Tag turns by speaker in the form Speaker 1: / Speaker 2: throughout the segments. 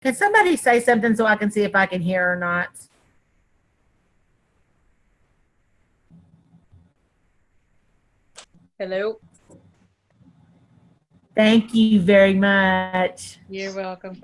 Speaker 1: Can somebody say something so I can see if I can hear or not?
Speaker 2: Hello.
Speaker 1: Thank you very much.
Speaker 2: You're welcome.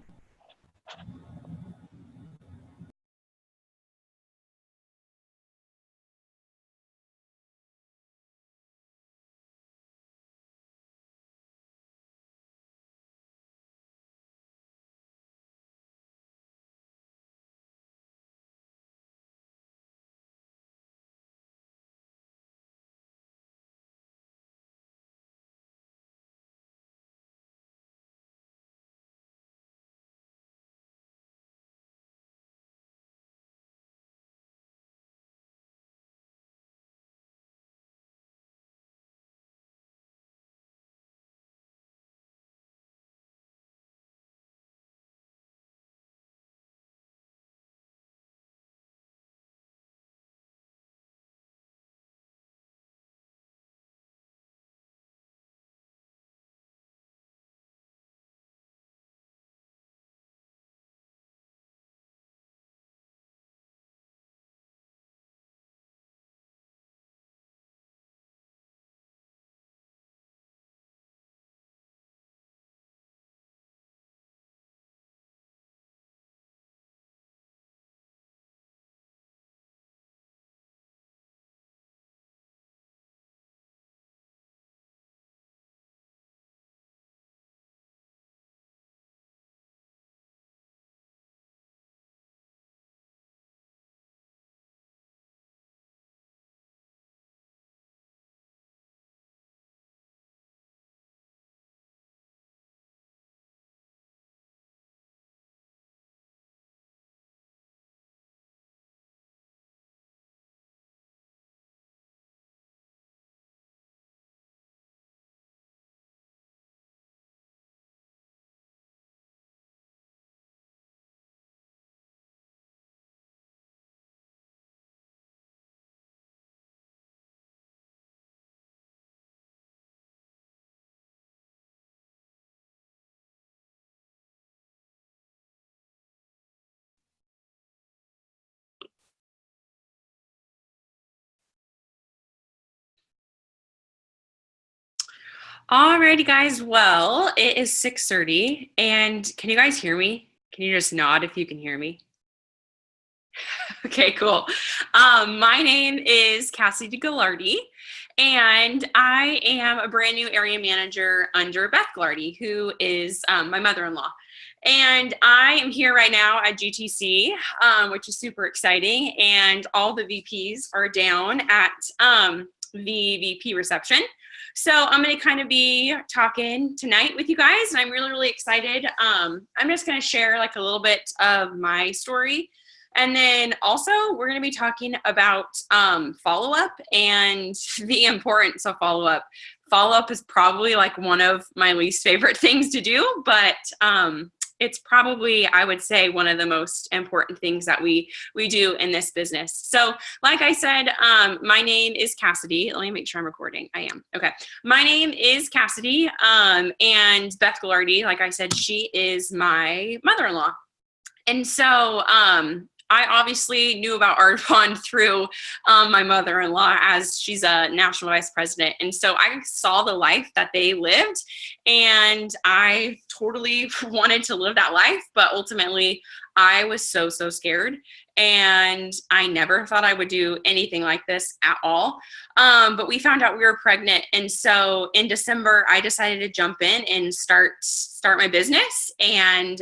Speaker 3: Alrighty, guys. Well, it is 6:30, and can you guys hear me? Can you just nod if you can hear me? Okay, cool. My name is Cassidy Gagliardi, and I am a brand new area manager under Beth Gagliardi, who is my mother-in-law. And I am here right now at GTC, which is super exciting. And all the VPs are down at the VP reception. So I'm going to kind of be talking tonight with you guys, and I'm really, really excited. I'm just going to share like a little bit of my story. And then also we're going to be talking about follow-up and the importance of follow-up. Follow-up is probably like one of my least favorite things to do, but it's probably, I would say, one of the most important things that we do in this business. So like I said, my name is Cassidy. Let me make sure I'm recording. I am. Okay. My name is Cassidy, and Beth Gagliardi, like I said, she is my mother-in-law. And so I obviously knew about Audubon through my mother-in-law, as she's a national vice president. And so I saw the life that they lived, and I totally wanted to live that life. But ultimately, I was so scared. And I never thought I would do anything like this at all. But we found out we were pregnant. And so in December, I decided to jump in and start my business, and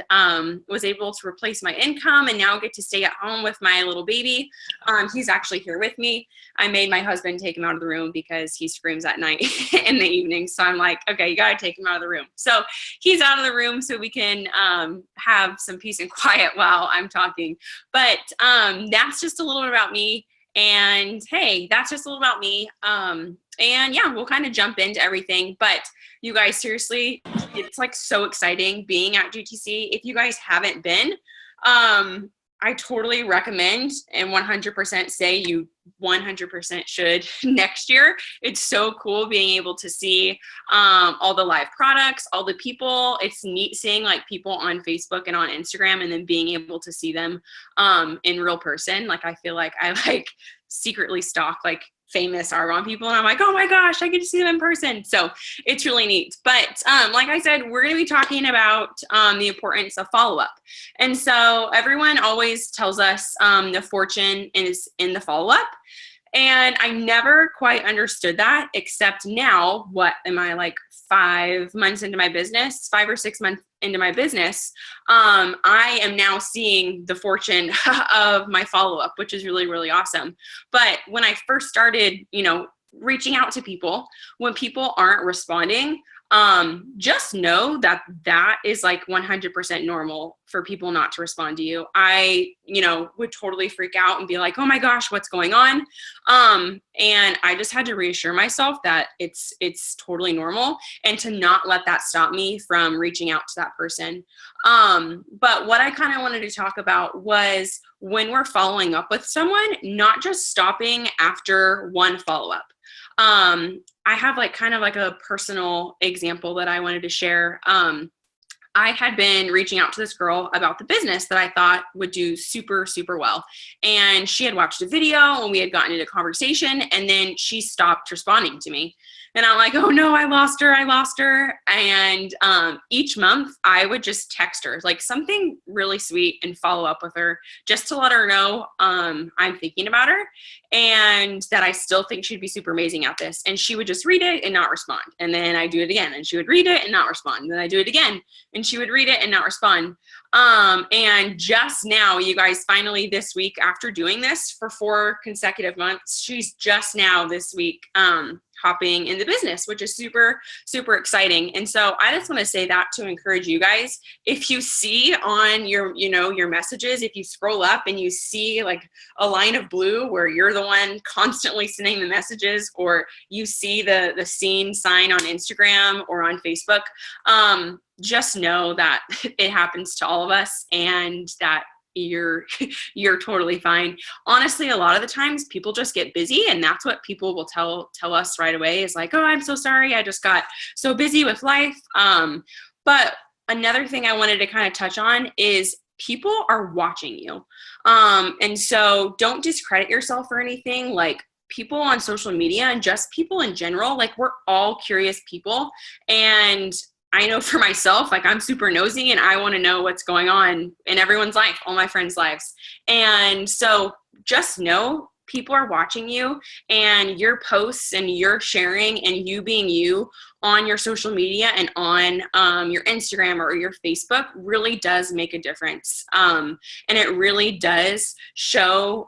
Speaker 3: was able to replace my income and now get to stay at home with my little baby. He's actually here with me. I made my husband take him out of the room because he screams at night in the evening. So I'm like, okay, you got to take him out of the room. So he's out of the room so we can have some peace and quiet while I'm talking. But that's just a little bit about me. And hey, that's just a little about me. And yeah, we'll kind of jump into everything. But you guys, seriously, it's like so exciting being at GTC. If you guys haven't been, I totally recommend and 100% say you 100% should next year. It's so cool being able to see all the live products, all the people. It's neat seeing like people on Facebook and on Instagram and then being able to see them in real person. Like I feel like I like secretly stalk like famous Arbonne people and I'm like, oh my gosh, I get to see them in person. So it's really neat. But like I said, we're going to be talking about the importance of follow-up. And so everyone always tells us the fortune is in the follow-up. And I never quite understood that, except now, what am I like 5 months into my business, 5 or 6 months into my business, I am now seeing the fortune of my follow-up, which is really, really awesome. But when I first started, reaching out to people, when people aren't responding, just know that that is like 100% normal for people not to respond to you. I, would totally freak out and be like, oh my gosh, what's going on? And I just had to reassure myself that it's totally normal and to not let that stop me from reaching out to that person. But what I kind of wanted to talk about was when we're following up with someone, not just stopping after one follow-up. I have like kind of like a personal example that I wanted to share. I had been reaching out to this girl about the business that I thought would do super, super well. And she had watched a video and we had gotten into conversation and then she stopped responding to me. And I'm like, oh no, I lost her. And each month I would just text her like something really sweet and follow up with her just to let her know I'm thinking about her and that I still think she'd be super amazing at this. And she would just read it and not respond. And then I do it again and she would read it and not respond. And then I do it again and she would read it and not respond. And just now, you guys, finally this week after doing this for 4 consecutive months, she's just now this week hopping in the business, which is super, super exciting. And so I just want to say that to encourage you guys. If you see on your, your messages, if you scroll up and you see like a line of blue where you're the one constantly sending the messages, or you see the seen sign on Instagram or on Facebook, just know that it happens to all of us and that you're totally fine. Honestly, a lot of the times people just get busy and that's what people will tell us right away is like, oh, I'm so sorry. I just got so busy with life. But another thing I wanted to kind of touch on is people are watching you. And so don't discredit yourself or anything. Like people on social media and just people in general, like we're all curious people. And I know for myself, like I'm super nosy and I want to know what's going on in everyone's life, all my friends' lives. And so just know people are watching you and your posts and your sharing and you being you on your social media and on your Instagram or your Facebook really does make a difference. And it really does show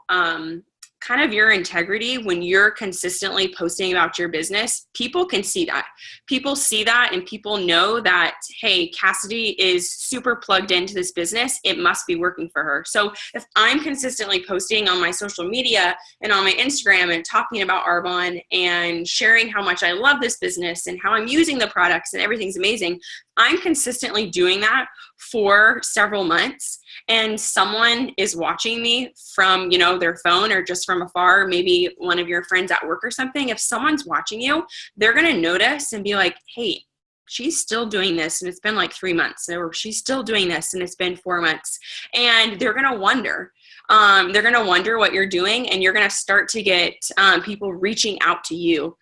Speaker 3: kind of your integrity when you're consistently posting about your business. People can see that. People see that and people know that, hey, Cassidy is super plugged into this business. It must be working for her. So if I'm consistently posting on my social media and on my Instagram and talking about Arbonne and sharing how much I love this business and how I'm using the products and everything's amazing, I'm consistently doing that for several months and someone is watching me from, their phone or just from afar, maybe one of your friends at work or something. If someone's watching you, they're going to notice and be like, hey, she's still doing this and it's been like 3 months, or she's still doing this and it's been 4 months. And they're going to wonder. They're going to wonder what you're doing and you're going to start to get people reaching out to you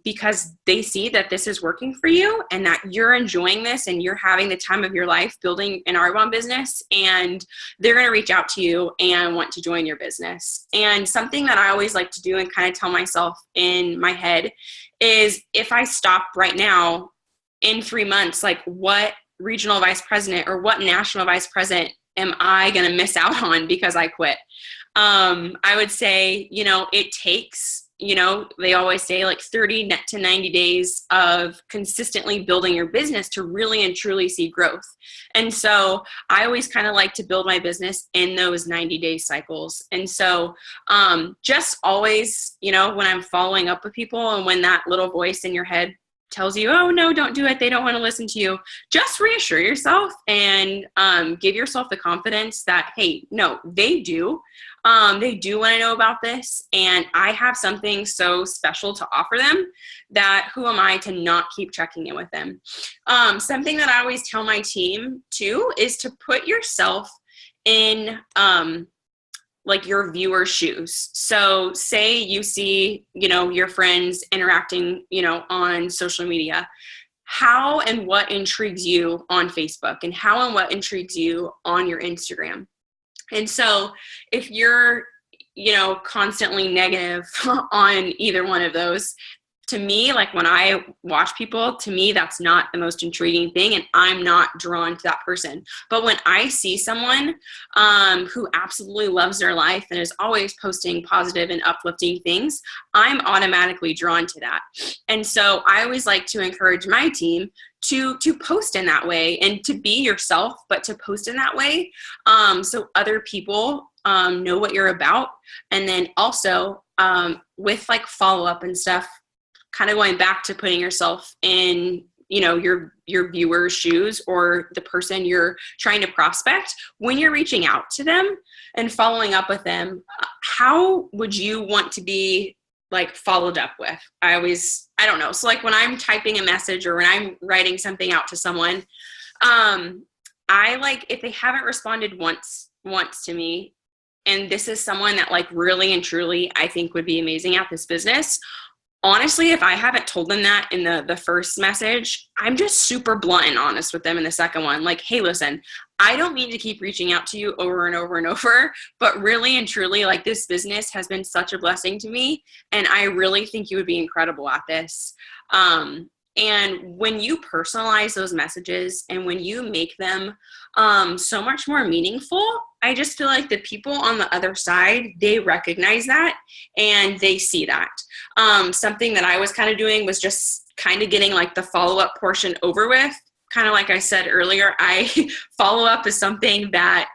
Speaker 3: because they see that this is working for you and that you're enjoying this and you're having the time of your life building an Arbonne business, and they're going to reach out to you and want to join your business. And something that I always like to do and kind of tell myself in my head is if I stop right now in 3 months, like what regional vice president or what national vice president am I going to miss out on because I quit? I would say, it takes, they always say like 30 to 90 days of consistently building your business to really and truly see growth. And so I always kind of like to build my business in those 90-day cycles. And so just always, when I'm following up with people and when that little voice in your head tells you, oh, no, don't do it, they don't want to listen to you, just reassure yourself and give yourself the confidence that, hey, no, they do. They do want to know about this, and I have something so special to offer them that who am I to not keep checking in with them? Something that I always tell my team too is to put yourself in like your viewer's shoes. So say you see, your friends interacting, on social media. How and what intrigues you on Facebook, and how and what intrigues you on your Instagram? And so if you're, constantly negative on either one of those, to me, like when I watch people, to me, that's not the most intriguing thing, and I'm not drawn to that person. But when I see someone who absolutely loves their life and is always posting positive and uplifting things, I'm automatically drawn to that. And so I always like to encourage my team to post in that way and to be yourself, but to post in that way so other people know what you're about. And then also with like follow-up and stuff, kind of going back to putting yourself in, your viewer's shoes or the person you're trying to prospect, when you're reaching out to them and following up with them, how would you want to be like followed up with? I don't know. So like when I'm typing a message or when I'm writing something out to someone, I like, if they haven't responded once to me, and this is someone that like really and truly I think would be amazing at this business, honestly, if I haven't told them that in the first message, I'm just super blunt and honest with them in the second one. Like, hey, listen, I don't mean to keep reaching out to you over and over and over, but really and truly, like, this business has been such a blessing to me, and I really think you would be incredible at this. And when you personalize those messages and when you make them so much more meaningful, I just feel like the people on the other side, they recognize that and they see that. Something that I was kind of doing was just kind of getting like the follow-up portion over with. Kind of like I said earlier, follow-up is something that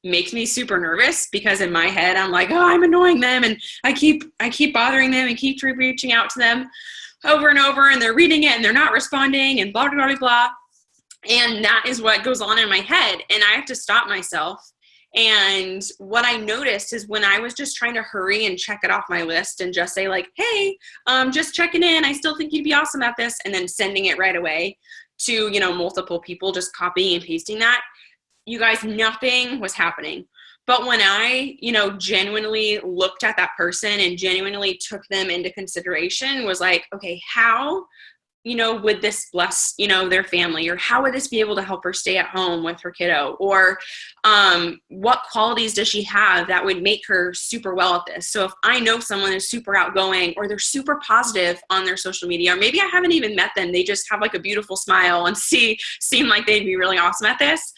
Speaker 3: makes me super nervous, because in my head, I'm like, oh, I'm annoying them, and I keep bothering them and keep reaching out to them over and over, and they're reading it and they're not responding, and blah, blah, blah, blah. And that is what goes on in my head. And I have to stop myself. And what I noticed is when I was just trying to hurry and check it off my list and just say like, hey, just checking in, I still think you'd be awesome at this, and then sending it right away to, multiple people, just copying and pasting that, you guys, nothing was happening. But when I, genuinely looked at that person and genuinely took them into consideration, was like, okay, how, would this bless, their family? Or how would this be able to help her stay at home with her kiddo? Or what qualities does she have that would make her super well at this? So if I know someone is super outgoing, or they're super positive on their social media, or maybe I haven't even met them, they just have like a beautiful smile and seem like they'd be really awesome at this,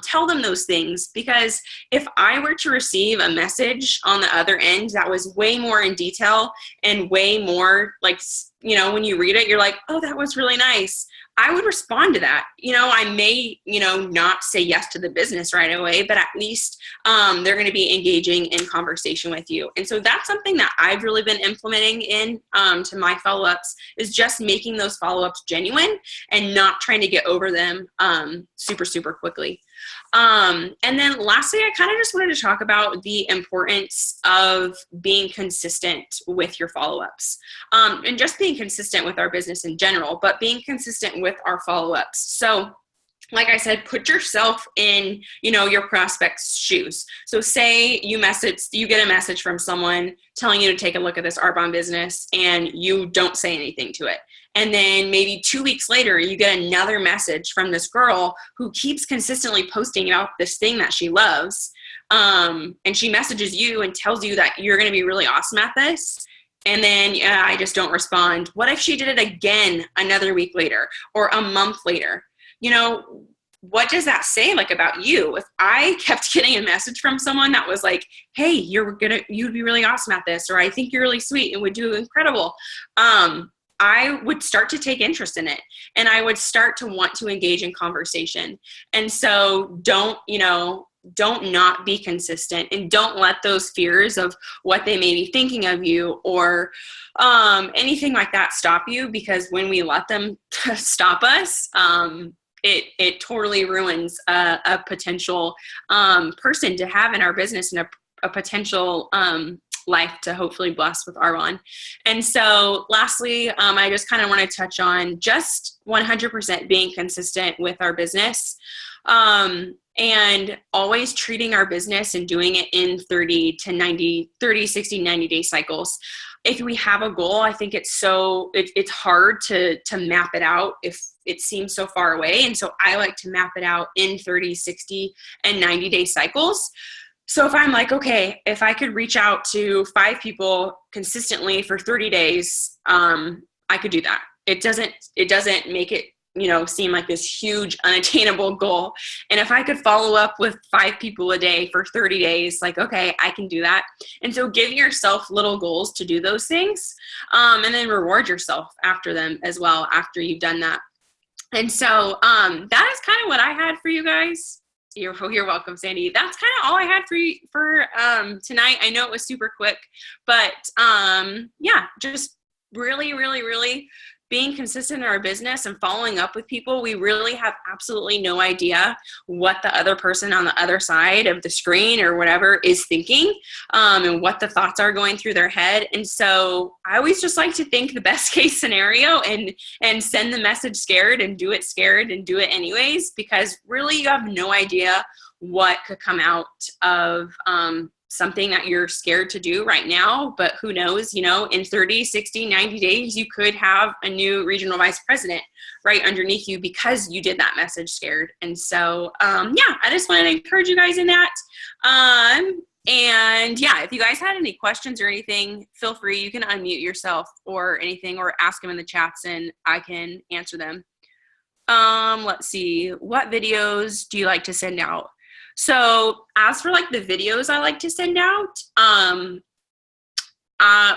Speaker 3: tell them those things. Because if I were to receive a message on the other end that was way more in detail and way more like, when you read it, you're like, oh, that was really nice, I would respond to that. I may, not say yes to the business right away, but at least they're going to be engaging in conversation with you. And so that's something that I've really been implementing in to my follow-ups, is just making those follow-ups genuine and not trying to get over them super, super quickly. And then lastly, I kind of just wanted to talk about the importance of being consistent with your follow-ups, and just being consistent with our business in general, but being consistent with our follow-ups. So like I said, put yourself in, your prospect's shoes. So say you get a message from someone telling you to take a look at this Arbonne business, and you don't say anything to it. And then maybe 2 weeks later, you get another message from this girl who keeps consistently posting about this thing that she loves. And she messages you and tells you that you're going to be really awesome at this. And then I just don't respond. What if she did it again another week later or a month later? What does that say like about you? If I kept getting a message from someone that was like, hey, you'd be really awesome at this, or I think you're really sweet and would do incredible, I would start to take interest in it, and I would start to want to engage in conversation. And so don't, don't not be consistent, and don't let those fears of what they may be thinking of you or anything like that stop you, because when we let them stop us, it totally ruins a potential person to have in our business, and a potential life to hopefully bless with Arbonne. And so lastly, I just kind of want to touch on just 100% being consistent with our business, and always treating our business and doing it in 30, 60, 90 day cycles. If we have a goal, I think it's hard to map it out if it seems so far away. And so I like to map it out in 30, 60, and 90 day cycles. So if I'm like, okay, if I could reach out to 5 people consistently for 30 days, I could do that. It doesn't make it, seem like this huge unattainable goal. And if I could follow up with 5 people a day for 30 days, like, okay, I can do that. And so give yourself little goals to do those things, and then reward yourself after them as well, after you've done that. And so that is kind of what I had for you guys. You're welcome, Sandy. That's kind of all I had for tonight. I know it was super quick, but yeah, just really, really, really being consistent in our business and following up with people. We really have absolutely no idea what the other person on the other side of the screen or whatever is thinking, and what the thoughts are going through their head. And so I always just like to think the best case scenario and send the message scared and do it anyways, because really you have no idea what could come out of something that you're scared to do right now. But who knows, in 30, 60, 90 days, you could have a new regional vice president right underneath you because you did that message scared. And so, yeah, I just wanted to encourage you guys in that. And yeah, if you guys had any questions or anything, feel free. You can unmute yourself or anything, or ask them in the chats and I can answer them. Let's see. What videos do you like to send out? So as for like the videos I like to send out,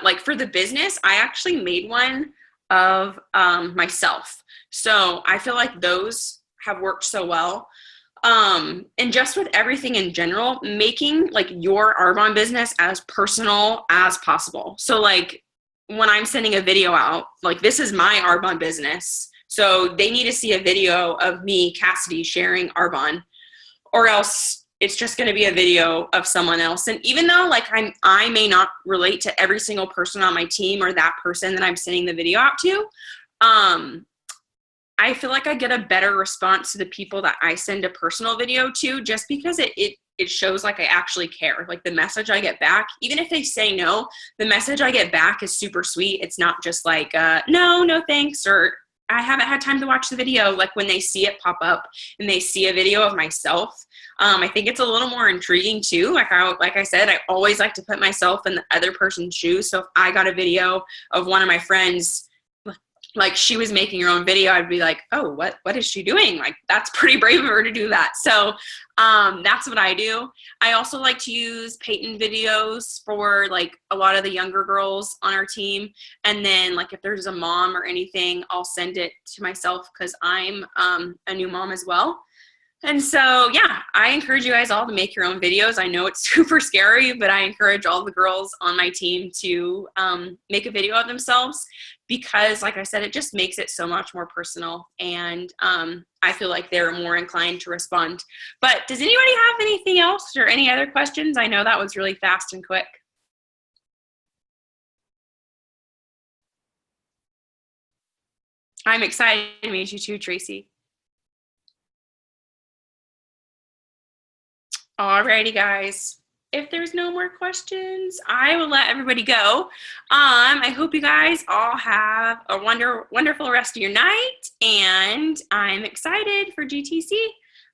Speaker 3: like for the business, I actually made one of myself. So I feel like those have worked so well. And just with everything in general, making like your Arbonne business as personal as possible. So like when I'm sending a video out, like this is my Arbonne business. So they need to see a video of me, Cassidy, sharing Arbonne, or else it's just going to be a video of someone else. And even though like I may not relate to every single person on my team or that person that I'm sending the video out to, I feel like I get a better response to the people that I send a personal video to, just because it shows like I actually care. Like the message I get back, even if they say no, the message I get back is super sweet. It's not just like, no thanks, or I haven't had time to watch the video. Like when they see it pop up and they see a video of myself, I think it's a little more intriguing too. Like I said, I always like to put myself in the other person's shoes. So if I got a video of one of my friends, like she was making her own video, I'd be like, oh, what is she doing? Like that's pretty brave of her to do that. So that's what I do. I also like to use Peyton videos for like a lot of the younger girls on our team. And then like if there's a mom or anything, I'll send it to myself because I'm a new mom as well. And so, yeah, I encourage you guys all to make your own videos. I know it's super scary, but I encourage all the girls on my team to make a video of themselves because, like I said, it just makes it so much more personal. And I feel like they're more inclined to respond. But does anybody have anything else or any other questions? I know that was really fast and quick. I'm excited to meet you too, Tracy. Alrighty, guys. If there's no more questions, I will let everybody go. I hope you guys all have a wonderful rest of your night, and I'm excited for GTC.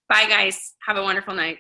Speaker 3: Bye, guys. Have a wonderful night.